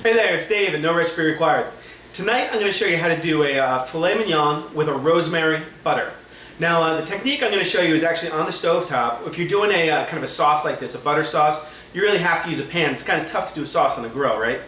Hey there, it's Dave at No Recipe Required. Tonight I'm going to show you how to do a filet mignon with a rosemary butter. Now the technique I'm going to show you is actually on the stovetop. If you're doing a kind of a sauce like this, a butter sauce, you really have to use a pan. It's kind of tough to do a sauce on the grill, right?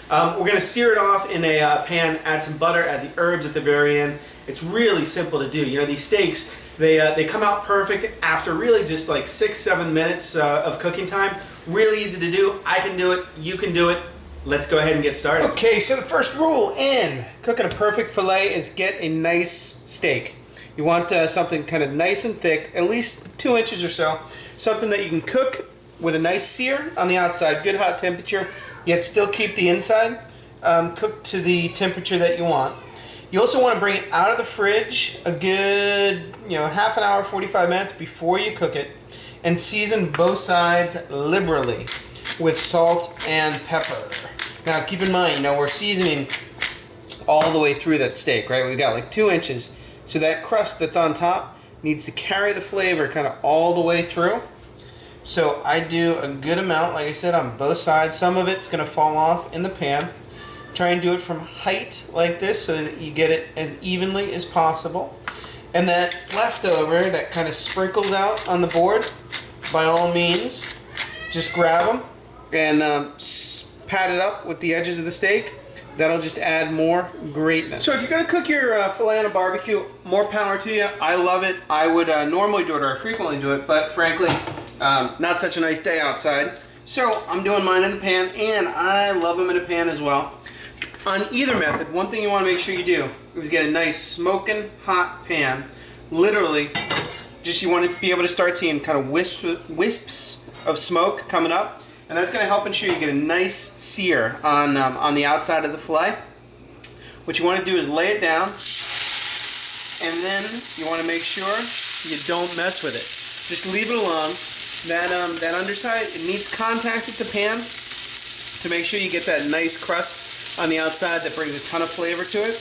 We're going to sear it off in a pan, add some butter, add the herbs at the very end. It's really simple to do. You know, these steaks, they come out perfect after really just like 6-7 minutes of cooking time. Really easy to do. I can do it. You can do it. Let's go ahead and get started. Okay, so the first rule in cooking a perfect filet is get a nice steak. You want something kind of nice and thick, at least 2 inches or so. Something that you can cook with a nice sear on the outside, good hot temperature, yet still keep the inside cooked to the temperature that you want. You also want to bring it out of the fridge a good, half an hour, 45 minutes before you cook it, and season both sides liberally with salt and pepper. Now keep in mind, we're seasoning all the way through that steak, right? We've got like 2 inches. So that crust that's on top needs to carry the flavor kind of all the way through. So I do a good amount, like I said, on both sides. Some of it's going to fall off in the pan. Try and do it from height like this so that you get it as evenly as possible. And that leftover that kind of sprinkles out on the board, by all means, just grab them and pat it up with the edges of the steak. That'll just add more greatness. So if you're going to cook your filet on a barbecue, more power to you. I love it. I would normally do it, or I frequently do it, but frankly, not such a nice day outside. So I'm doing mine in a pan, and I love them in a pan as well. On either method, one thing you want to make sure you do is get a nice smoking hot pan. Literally, just you want to be able to start seeing kind of wisps of smoke coming up. And that's going to help ensure you get a nice sear on the outside of the filet. What you want to do is lay it down, and then you want to make sure you don't mess with it. Just leave it alone. That underside, it needs contact with the pan to make sure you get that nice crust on the outside that brings a ton of flavor to it.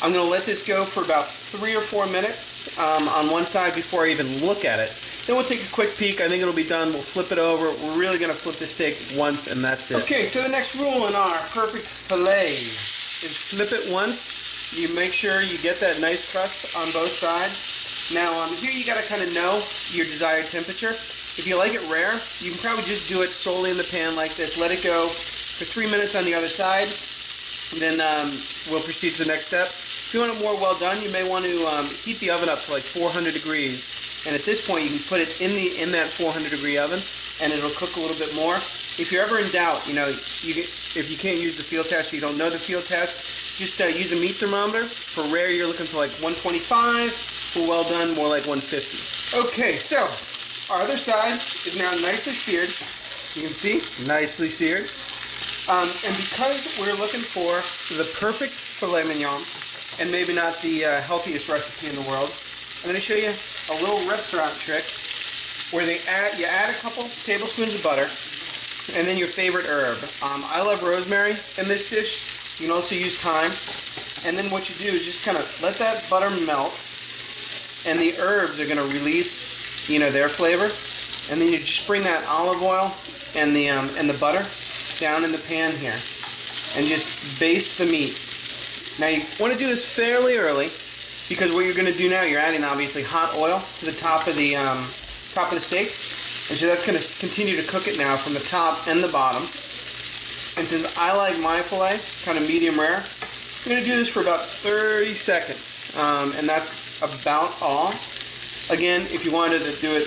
I'm going to let this go for about 3 or 4 minutes on one side before I even look at it. Then we'll take a quick peek. I think it'll be done. We'll flip it over. We're really going to flip the steak once, and that's it. Okay, so the next rule in our perfect filet is flip it once. You make sure you get that nice crust on both sides. Now, here you got to kind of know your desired temperature. If you like it rare, you can probably just do it solely in the pan like this. Let it go for 3 minutes on the other side, and then we'll proceed to the next step. If you want it more well done, you may want to heat the oven up to like 400 degrees. And at this point, you can put it in that 400-degree oven, and it'll cook a little bit more. If you're ever in doubt, if you can't use the field test, you don't know the field test, just use a meat thermometer. For rare, you're looking for like 125. For well done, more like 150. Okay, so our other side is now nicely seared. You can see, nicely seared. And because we're looking for the perfect filet mignon, and maybe not the healthiest recipe in the world, I'm going to show you a little restaurant trick where you add a couple tablespoons of butter and then your favorite herb. I love rosemary in this dish. You can also use thyme. And then what you do is just kind of let that butter melt, and the herbs are going to release, their flavor. And then you just bring that olive oil and the butter down in the pan here, and just baste the meat. Now you want to do this fairly early, because what you're going to do now, you're adding obviously hot oil to the top of the steak, and so that's going to continue to cook it now from the top and the bottom. And since I like my filet kind of medium rare, I'm going to do this for about 30 seconds, and that's about all. Again, if you wanted to do it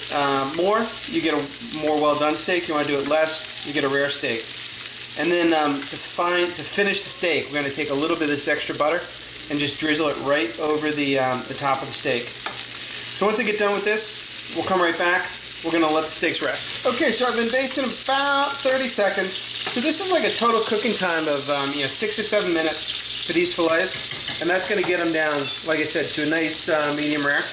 more, you get a more well done steak. If you want to do it less, you get a rare steak. And then to finish the steak, we're going to take a little bit of this extra butter and just drizzle it right over the top of the steak. So once I get done with this, we'll come right back. We're going to let the steaks rest. Okay, so I've been basting about 30 seconds. So this is like a total cooking time of 6 or 7 minutes for these fillets, and that's going to get them down, like I said, to a nice medium rare.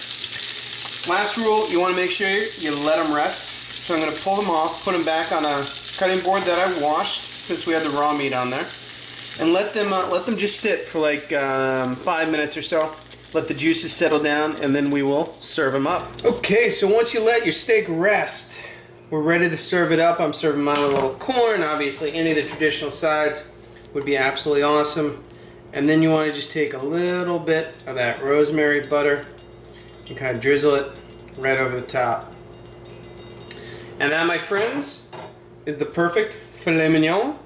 Last rule, you want to make sure you let them rest. So I'm going to pull them off, put them back on a cutting board that I washed, since we had the raw meat on there. And let them just sit for like 5 minutes or so. Let the juices settle down, and then we will serve them up. Okay, so once you let your steak rest, we're ready to serve it up. I'm serving mine with a little corn, obviously any of the traditional sides. would be absolutely awesome. And then you want to just take a little bit of that rosemary butter and kind of drizzle it right over the top. And that, my friends, is the perfect filet mignon.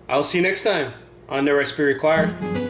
I'll see you next time on No Recipe Required.